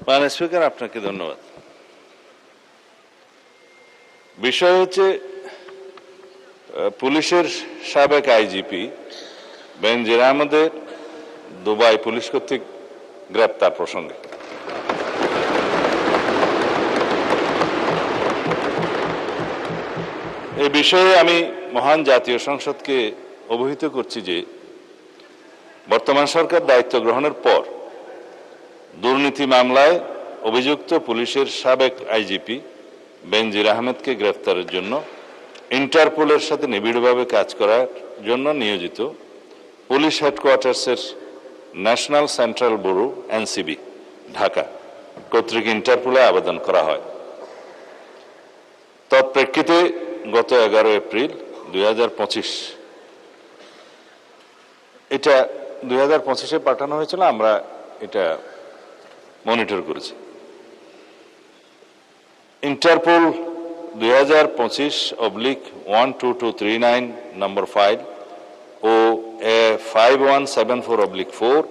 মাননীয় স্পিকার, আপনাকে ধন্যবাদ। বিষয় হচ্ছে পুলিশের সাবেক আইজিপি বেনজির আহমেদের দুবাই পুলিশ কর্তৃক গ্রেপ্তার প্রসঙ্গে এই বিষয়ে আমি মহান জাতীয় সংসদকে অবহিত করছি যে বর্তমান সরকার দায়িত্ব গ্রহণের পর দুর্নীতি মামলায় অভিযুক্ত পুলিশের সাবেক আইজিপি বেনজির আহমেদকে গ্রেফতারের জন্য ইন্টারপোলের সাথে নিবিড়ভাবে কাজ করার জন্য নিয়োজিত পুলিশ হেডকোয়ার্টার্সের national central bureau NCB Dhaka কর্তৃক ইন্টারপোলে আবেদন করা হয়। তৎপ্রেক্ষিতে গত 11 এপ্রিল 2025 এটা 2025-এ পাঠানো হয়েছিল, আমরা এটা মনিটর করেছি। ইন্টারপোল 2025/12239 নম্বর ফাইল ও 5174/4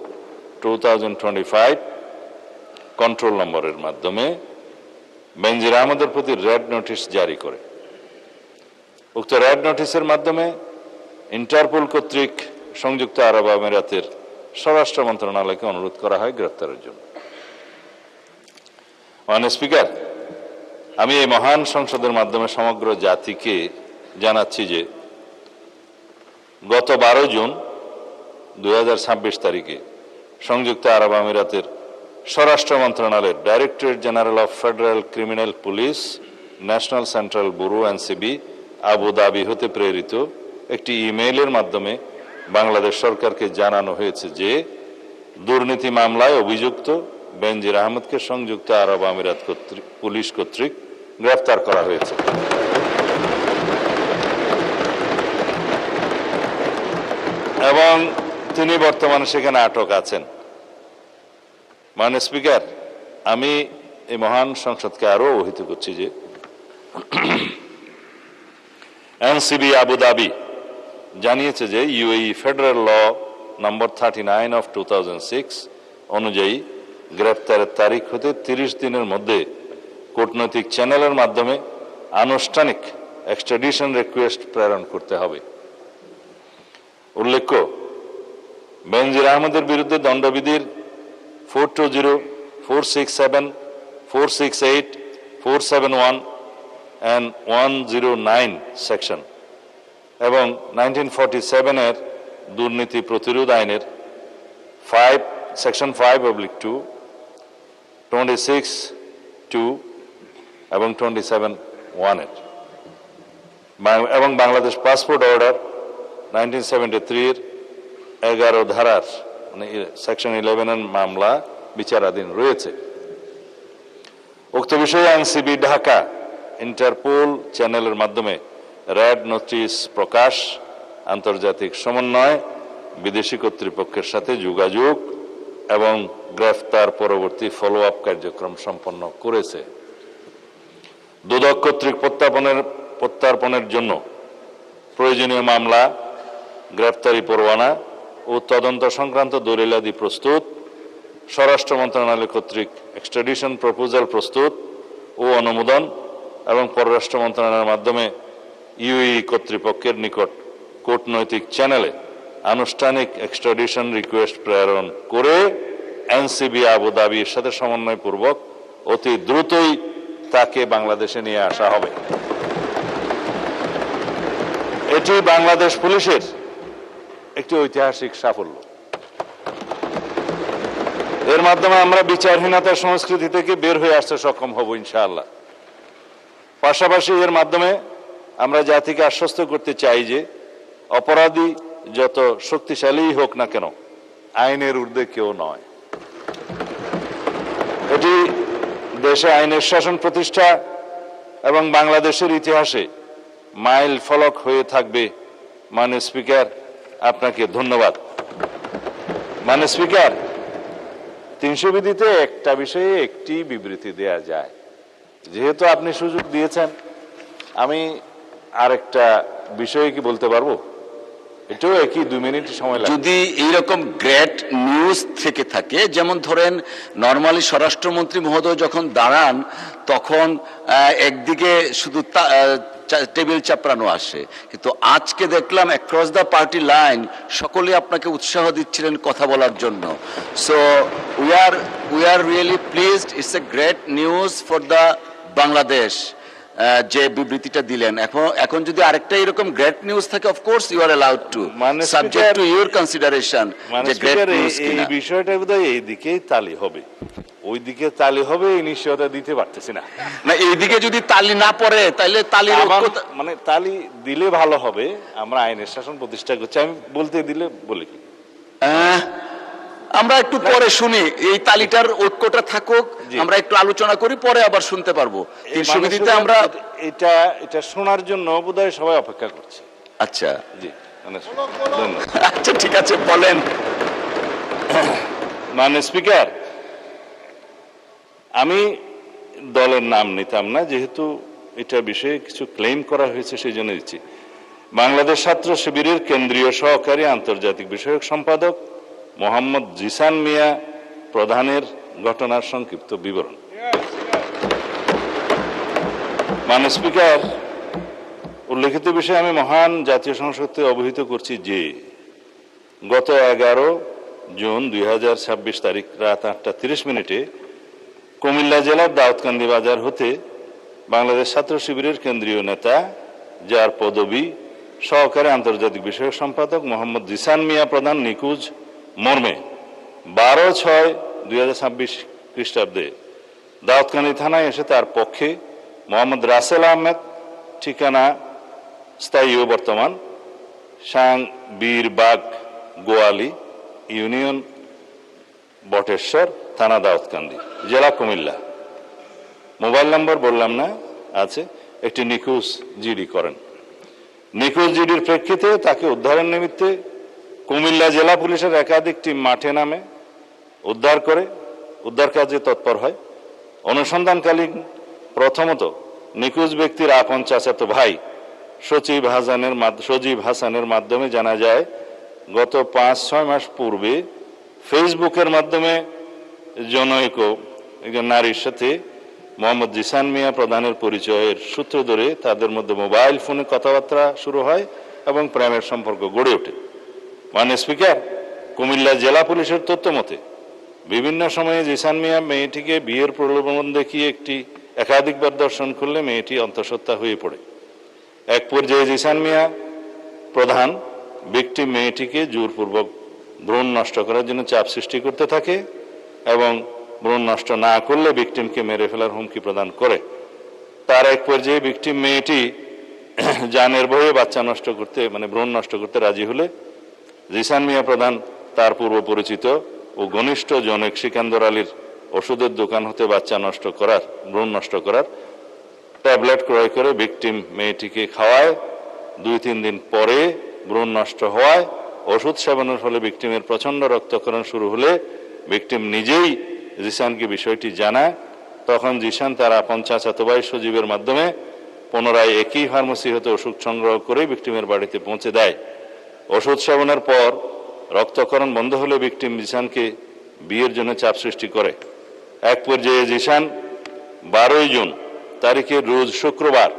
2025 কন্ট্রোল নম্বরের মাধ্যমে বেনজির আহমেদের প্রতি রেড নোটিশ জারি করে। উক্ত রেড নোটিশের মাধ্যমে ইন্টারপোল কর্তৃক সংযুক্ত আরব আমিরাতের স্বরাষ্ট্র মন্ত্রণালয়কে অনুরোধ করা হয় গ্রেফতারের জন্য। মাননীয় স্পিকার, আমি এই মহান সংসদের মাধ্যমে সমগ্র জাতিকে জানাচ্ছি যে গত 12 জুন 2026 তারিখে সংযুক্ত আরব আমিরাতের স্বরাষ্ট্র মন্ত্রণালয়ের directorate general of federal criminal police national central bureau NCB Abu Dhabi হতে প্রেরিত একটি ইমেইলের মাধ্যমে বাংলাদেশ সরকারকে জানানো হয়েছে যে দুর্নীতি মামলায় অভিযুক্ত বেনজির আহমেদকে সংযুক্ত আরব আমিরাত পুলিশ কর্তৃক গ্রেফতার করা হয়েছে এবং তিনি বর্তমানে সেখানে আটক আছেন। মাননীয় স্পিকার, আমি এই মহান সংসদকে আরো অবহিত করছি যে এনসিবি আবুধাবি জানিয়েছে যে UAE federal law number 39 of 2006 অনুযায়ী গ্রেফতারের তারিখ হতে 30 দিনের মধ্যে কূটনৈতিক চ্যানেলের মাধ্যমে আনুষ্ঠানিক এক্সট্রাডিশন রিকোয়েস্ট প্রেরণ করতে হবে। উল্লেখ্য, বেনজির আহমেদের বিরুদ্ধে দণ্ডবিধির 420, 467, 468, 471 and 109 সেকশন এবং 1947 এর দুর্নীতি প্রতিরোধ আইনের সেকশন 5/2, 26(2) এবং 27(1) এর এবং বাংলাদেশ পাসপোর্ট অর্ডার 1973 এর 11 ধারার মানে সেকশন 11 এর মামলা বিচারাধীন রয়েছে। উক্ত বিষয়ে এনসিবি ঢাকা ইন্টারপোল চ্যানেলের মাধ্যমে রেড নোটিশ প্রকাশ, আন্তর্জাতিক সমন্বয়, বিদেশি কর্তৃপক্ষের সাথে যোগাযোগ এবং গ্রেফতার পরবর্তী ফলো আপ কার্যক্রম সম্পন্ন করেছে। দুদক কর্তৃক প্রত্যার্পণের জন্য প্রয়োজনীয় মামলা, গ্রেফতারি পরোয়ানা ও তদন্ত সংক্রান্ত দলিলাদি প্রস্তুত, স্বরাষ্ট্র মন্ত্রণালয় কর্তৃক এক্সট্রাডিশন প্রপোজাল প্রস্তুত ও অনুমোদন এবং পররাষ্ট্র মন্ত্রণালয়ের মাধ্যমে ইউএই কর্তৃপক্ষের নিকট কূটনৈতিক চ্যানেলে আনুষ্ঠানিক এক্সট্রাডিশন রিকোয়েস্ট প্রেরণ করে এনসিবি আবুধাবির সাথে সমন্বয়পূর্বক অতি দ্রুতই তাকে বাংলাদেশে নিয়ে আসা হবে। এটি বাংলাদেশ পুলিশের একটি ঐতিহাসিক সাফল্য। এর মাধ্যমে আমরা বিচারহীনতার সংস্কৃতি থেকে বের হয়ে আসতে সক্ষম হব ইনশাআল্লাহ। পাশাপাশি এর মাধ্যমে আমরা জাতিকে আশ্বস্ত করতে চাই যে অপরাধী যত শক্তিশালী হোক না কেন, আইনের ঊর্ধ্বে কেউ নয়। এটি দেশে আইনের শাসন প্রতিষ্ঠা এবং বাংলাদেশের ইতিহাসে মাইল ফলক হয়ে থাকবে। মাননীয় স্পিকার, আপনাকে ধন্যবাদ। মাননীয় স্পিকার, 300 বিধিতে একটা বিষয়ে একটি বিবৃতি দেয়া যায়। যেহেতু আপনি সুযোগ দিয়েছেন, আমি আরেকটা বিষয়ে কি বলতে পারবো? এটাও একই 2 মিনিট সময় লাগে। যদি এইরকম গ্রেট নিউজ থেকে থাকে, যেমন ধরেন নর্মালি স্বরাষ্ট্রমন্ত্রী মহোদয় যখন দাঁড়ান তখন একদিকে শুধু টেবিল চাপড়ানো আসে, কিন্তু আজকে দেখলাম অ্যাক্রস দ্য পার্টি লাইন সকলে আপনাকে উৎসাহ দিচ্ছিলেন কথা বলার জন্য। So we are really pleased, it's a great news for the Bangladesh যে বিবৃতিটা দিলেন। এখন যদি আরেকটা এরকম গ্রেট নিউজ থাকে, of course you are allowed to, subject to your consideration যে গ্রেট নিউজ কিনা। এই বিষয়টা বোধহয় এইদিকেই তালি হবে, ওইদিকে তালি হবে এই নিশ্চয়তা দিতে পারতেছি না। না, এইদিকে যদি তালি না পড়ে তাহলে তালির মানে তালি দিলে ভালো হবে। আমরা আইনের শাসন প্রতিষ্ঠা করছি, আমি বলতে দিলে বলি কি আমরা একটু পরে শুনি, এই তালিটার ঐক্যটা থাকুক, আমরা একটু আলোচনা করি, পরে আবার শুনতে পারবো। সুবিধাতে আমরা এটা শোনার জন্য বোধহয় সবাই অপেক্ষা করছে। আচ্ছা জি, আচ্ছা ঠিক আছে, বলেন। মাননীয় স্পিকার, আমি দলের নাম নিতাম না, যেহেতু এটা বিষয়ে কিছু ক্লেম করা হয়েছে সেই জন্য দিচ্ছি। বাংলাদেশ ছাত্র শিবিরের কেন্দ্রীয় সহকারী আন্তর্জাতিক বিষয়ক সম্পাদক মোহাম্মদ জিসান মিয়া প্রধানের ঘটনার সংক্ষিপ্ত বিবরণ। মাননীয় স্পিকার, উল্লেখিত বিষয়ে আমি মহান জাতীয় সংসদকে অবহিত করছি যে গত 11 জুন 2026 তারিখ রাত 8:30 কুমিল্লা জেলার দাউদকান্দি বাজার হতে বাংলাদেশ ছাত্র শিবিরের কেন্দ্রীয় নেতা, যার পদবি সহকারী আন্তর্জাতিক বিষয়ক সম্পাদক মোহাম্মদ জিসান মিয়া প্রধান নিখোঁজ মর্মে 12/6/2026 খ্রিস্টাব্দে দাউদকান্দি থানায় এসে তার পক্ষে মোহাম্মদ রাসেল আহমেদ, ঠিকানা স্থায়ী ও বর্তমান বীরবাগ গোয়ালি ইউনিয়ন বটেশ্বর থানা দাউদকান্দি জেলা কুমিল্লা, মোবাইল নম্বর বললাম না আছে, একটি নিখোঁজ জিডি করেন। নিখোঁজ জিডির প্রেক্ষিতে তাকে উদ্ধারের নিমিত্তে কুমিল্লা জেলা পুলিশের একাধিক টিম মাঠে নামে উদ্ধার কাজে তৎপর হয়। অনুসন্ধানকালীন প্রথমত নিখোঁজ ব্যক্তির আপন চাচাতো ভাই সজীব হাসানের মাধ্যমে জানা যায় গত 5-6 মাস পূর্বে ফেসবুকের মাধ্যমে জনৈক একজন নারীর সাথে মোহাম্মদ জিসান মিয়া প্রধানের পরিচয়ের সূত্র ধরে তাদের মধ্যে মোবাইল ফোনে কথাবার্তা শুরু হয় এবং প্রেমের সম্পর্ক গড়ে ওঠে। মাননীয় স্পিকার, কুমিল্লা জেলা পুলিশের তথ্য মতে বিভিন্ন সময়ে জিসান মিয়া মেয়েটিকে বিয়ের প্রলোভন দেখিয়ে একাধিকবার দর্শন করলে মেয়েটি অন্তঃসত্ত্বা হয়ে পড়ে। এক পর্যায়ে জিসান মিয়া প্রধান ভিকটিম মেয়েটিকে জোরপূর্বক ভ্রূণ নষ্ট করার জন্য চাপ সৃষ্টি করতে থাকে এবং ভ্রূণ নষ্ট না করলে ভিকটিমকে মেরে ফেলার হুমকি প্রদান করে। তার এক পর্যায়ে ভিকটিম মেয়েটি জানের ভয়ে বাচ্চা নষ্ট করতে ভ্রূণ নষ্ট করতে রাজি হলে জিসান মিয়া প্রধান তার পূর্ব পরিচিত ও ঘনিষ্ঠ জনৈক সিকান্দর আলীর ওষুধের দোকান হতে ভ্রূণ নষ্ট করার ট্যাবলেট ক্রয় করে ভিকটিম মেয়েটিকে খাওয়ায়। 2-3 দিন পরে ভ্রূণ নষ্ট হওয়ায় ওষুধ সেবনের ফলে ভিকটিমের প্রচন্ড রক্তক্ষরণ শুরু হলে ভিকটিম নিজেই জিসানকে বিষয়টি জানায়। তখন জিসান তার আপন চাচাতো ভাই সজীবের মাধ্যমে পুনরায় একই ফার্মেসি হতে ওষুধ সংগ্রহ করে ভিকটিমের বাড়িতে পৌঁছে দেয়। ওষুধ সেবনের পর রক্তক্ষরণ বন্ধ হলে ভিকটিম জিসানকে বিয়ের জন্য চাপ সৃষ্টি করে। এক পর্যায়ে জিসান 12 জুন তারিখে রোজ শুক্রবার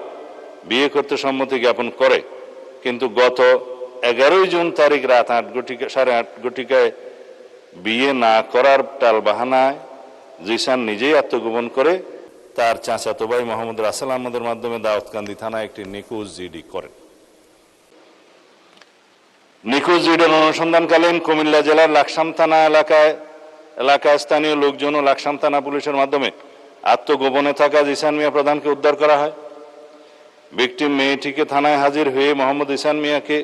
বিয়ে করতে সম্মতি জ্ঞাপন করে, কিন্তু গত 11 জুন তারিখ রাত 8:30 বিয়ে না করার টালবাহানায় জিসান নিজেই আত্মগোপন করে তার চাচাতো ভাই মোহাম্মদ রাসেল আহমদের মাধ্যমে দাউদকান্দি থানায় একটি নিখোঁজ জিডি করেন। নিখোঁজ জিডির অনুসন্ধানকালীন কুমিল্লা জেলার লাকসাম থানা এলাকায় স্থানীয় লোকজন ও লাকসাম থানা পুলিশের মাধ্যমে আত্মগোপনে থাকা জিসান মিয়া প্রধানকে উদ্ধার করা হয়। ভিকটিম মেয়েটিকে থানায় হাজির হয়ে মোহাম্মদ জিসান মিয়াকে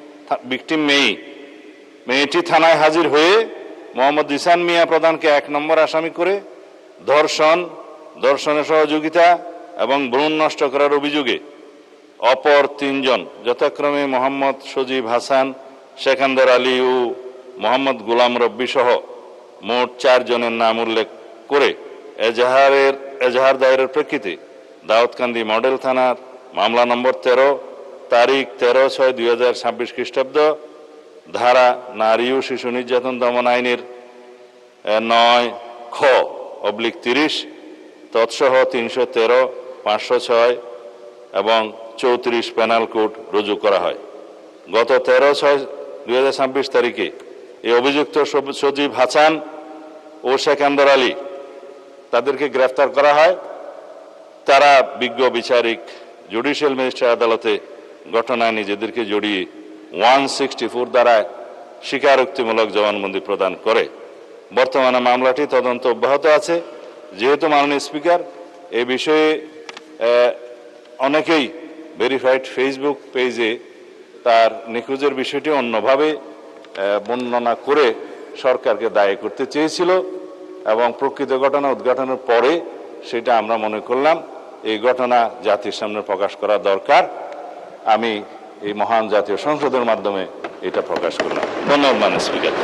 মেয়েটি থানায় হাজির হয়ে মোহাম্মদ জিসান মিয়া প্রধানকে 1 নম্বর আসামি করে ধর্ষণের সহযোগিতা এবং ভ্রূণ নষ্ট করার অভিযোগে অপর 3 জন যথাক্রমে মোহাম্মদ সজীব হাসান, সিকান্দর আলী ও মোহাম্মদ গোলাম রব্বি সহ মোট 4 জনের নাম উল্লেখ করে এজাহার দায়েরের প্রেক্ষিতে দাউদকান্দি মডেল থানার মামলা নম্বর 13 তারিখ 13/6/2026 খ্রিস্টাব্দ ধারা নারী ও শিশু নির্যাতন দমন আইনের 9(খ)/30 তৎসহ 313, 506 এবং 34 পেনাল কোড রুজু করা হয়। গত 13/6/2026 তারিখে এই অভিযুক্ত সজীব হাসান ও সেকান্দর আলী তাদেরকে গ্রেফতার করা হয়। তারা বিজ্ঞ বিচারিক জুডিশিয়াল ম্যাজিস্ট্রেট আদালতে ঘটনায় নিজেদেরকে জড়িয়ে 164 দ্বারায় স্বীকারোক্তিমূলক জবানবন্দি প্রদান করে। বর্তমানে মামলাটি তদন্ত অব্যাহত আছে। যেহেতু মাননীয় স্পিকার এই বিষয়ে অনেকেই ভেরিফাইড ফেসবুক পেজে তার নিখোঁজের বিষয়টি অন্যভাবে বর্ণনা করে সরকারকে দায়ী করতে চেয়েছিল এবং প্রকৃত ঘটনা উদ্ঘাটনের পরে সেটা আমরা মনে করলাম এই ঘটনা জাতির সামনে প্রকাশ করা দরকার। আমি এই মহান জাতীয় সংসদের মাধ্যমে এটা প্রকাশ করলাম। ধন্যবাদ মাননীয় স্পিকার।